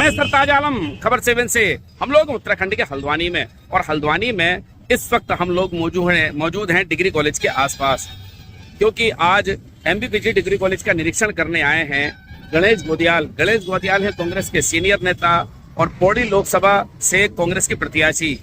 मैं सरताज आलम खबर 7 से। हम लोग उत्तराखंड के हल्द्वानी में, और हल्द्वानी में इस वक्त हम लोग मौजूद हैं डिग्री कॉलेज के आसपास, क्योंकि आज एमबीपीजी डिग्री कॉलेज का निरीक्षण करने आए हैं गणेश गोदियाल। गणेश गोदियाल है कांग्रेस के सीनियर नेता और पौड़ी लोकसभा से कांग्रेस के प्रत्याशी।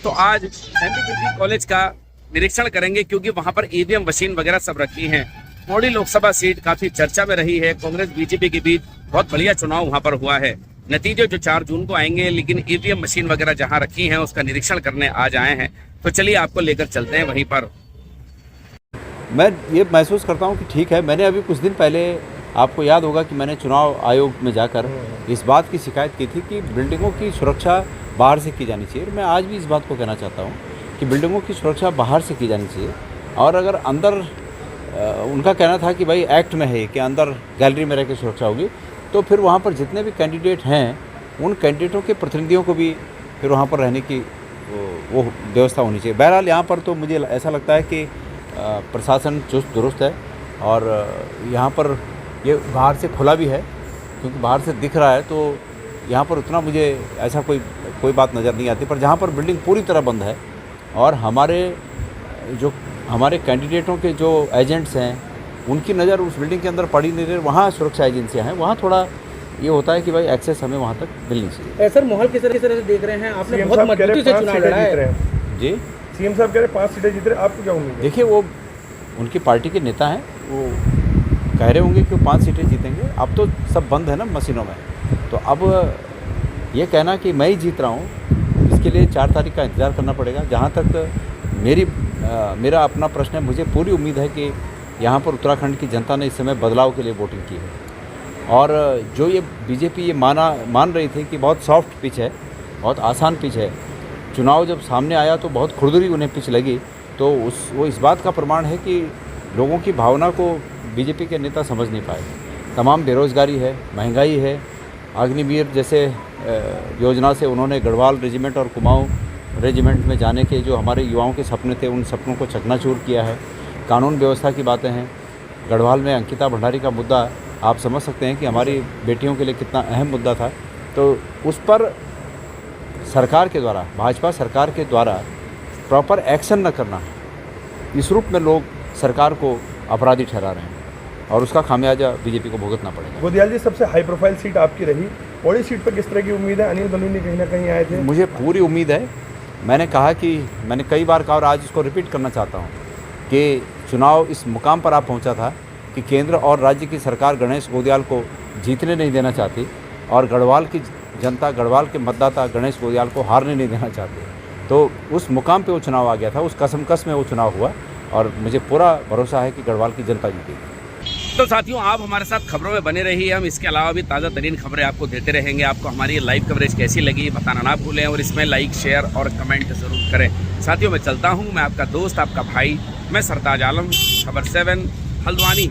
तो आज एमबीपीजी कॉलेज का निरीक्षण करेंगे, क्योंकि वहां पर ईवीएम मशीन वगैरह सब रखी हैं। पौड़ी लोकसभा सीट काफी चर्चा में रही है, कांग्रेस बीजेपी के बीच बहुत बढ़िया चुनाव वहां पर हुआ है। नतीजे जो 4 जून को आएंगे, लेकिन ईवीएम मशीन वगैरह जहां रखी हैं उसका निरीक्षण करने आज आए हैं। तो चलिए आपको लेकर चलते हैं वहीं पर। मैं ये महसूस करता हूँ कि ठीक है, मैंने अभी कुछ दिन पहले, आपको याद होगा कि मैंने चुनाव आयोग में जाकर इस बात की शिकायत की थी कि बिल्डिंगों की सुरक्षा बाहर से की जानी चाहिए। मैं आज भी इस बात को कहना चाहता हूँ कि बिल्डिंगों की सुरक्षा बाहर से की जानी चाहिए, और अगर अंदर उनका कहना था कि भाई एक्ट में है कि अंदर गैलरी में रह के सुरक्षा होगी, तो फिर वहाँ पर जितने भी कैंडिडेट हैं उन कैंडिडेटों के प्रतिनिधियों को भी फिर वहाँ पर रहने की वो व्यवस्था होनी चाहिए। बहरहाल यहाँ पर तो मुझे ऐसा लगता है कि प्रशासन चुस्त दुरुस्त है, और यहाँ पर ये बाहर से खुला भी है, क्योंकि बाहर से दिख रहा है, तो यहाँ पर उतना मुझे ऐसा कोई बात नज़र नहीं आती। पर जहाँ पर बिल्डिंग पूरी तरह बंद है और हमारे कैंडिडेटों के जो एजेंट्स हैं उनकी नज़र उस बिल्डिंग के अंदर पड़ी नहीं रही, वहाँ सुरक्षा एजेंसियाँ हैं, वहाँ थोड़ा ये होता है कि भाई एक्सेस हमें वहाँ तक मिलनी चाहिए। सर, माहौल किस तरह से देख रहे हैं? आपने बहुत मजबूती से चुनाव लड़ा है। जी, सीएम साहब कह रहे 5 सीटें जीत रहे, आपको क्या उम्मीद है? देखिए, वो उनकी पार्टी के नेता हैं, वो कह रहे होंगे कि वो 5 सीटें जीतेंगे। अब तो सब बंद है ना मशीनों में, तो अब ये कहना कि मैं ही जीत रहा हूँ, इसके लिए 4 तारीख का इंतज़ार करना पड़ेगा। जहाँ तक मेरा अपना प्रश्न है, मुझे पूरी उम्मीद है कि यहाँ पर उत्तराखंड की जनता ने इस समय बदलाव के लिए वोटिंग की है, और जो ये बीजेपी ये मान रही थी कि बहुत सॉफ्ट पिच है, बहुत आसान पिच है, चुनाव जब सामने आया तो बहुत खुरदरी उन्हें पिच लगी। तो वो इस बात का प्रमाण है कि लोगों की भावना को बीजेपी के नेता समझ नहीं पाए। तमाम बेरोज़गारी है, महंगाई है, अग्निवीर जैसे योजना से उन्होंने गढ़वाल रेजिमेंट और कुमाऊं रेजिमेंट में जाने के जो हमारे युवाओं के सपने थे, उन सपनों को चकनाचूर किया है। कानून व्यवस्था की बातें हैं, गढ़वाल में अंकिता भंडारी का मुद्दा आप समझ सकते हैं कि हमारी बेटियों के लिए कितना अहम मुद्दा था। तो उस पर सरकार के द्वारा, भाजपा सरकार के द्वारा प्रॉपर एक्शन न करना, इस रूप में लोग सरकार को अपराधी ठहरा रहे हैं, और उसका खामियाजा बीजेपी को भुगतना पड़ेगा। गोदियाल जी, सबसे हाई प्रोफाइल सीट आपकी रही, पौड़ी सीट पर किस तरह की उम्मीद है? अनिल बलूनी कहीं ना कहीं आए थे। मुझे पूरी उम्मीद है। मैंने कहा कि मैंने कई बार कहा और आज इसको रिपीट करना चाहता हूँ कि चुनाव इस मुकाम पर आप पहुँचा था कि केंद्र और राज्य की सरकार गणेश गोदियाल को जीतने नहीं देना चाहती, और गढ़वाल की जनता, गढ़वाल के मतदाता गणेश गोदियाल को हारने नहीं देना चाहते। तो उस मुकाम पे वो चुनाव आ गया था, उस कसमकस में वो चुनाव हुआ, और मुझे पूरा भरोसा है कि गढ़वाल की जनता जीतेगी। तो साथियों, आप हमारे साथ खबरों में बने रहिए। हम इसके अलावा भी ताज़ा तरीन खबरें आपको देते रहेंगे। आपको हमारी लाइव कवरेज कैसी लगी बताना ना भूलें, और इसमें लाइक, शेयर और कमेंट ज़रूर करें। साथियों, मैं चलता हूँ। मैं आपका दोस्त, आपका भाई, मैं सरताज आलम, खबर 7 हल्द्वानी।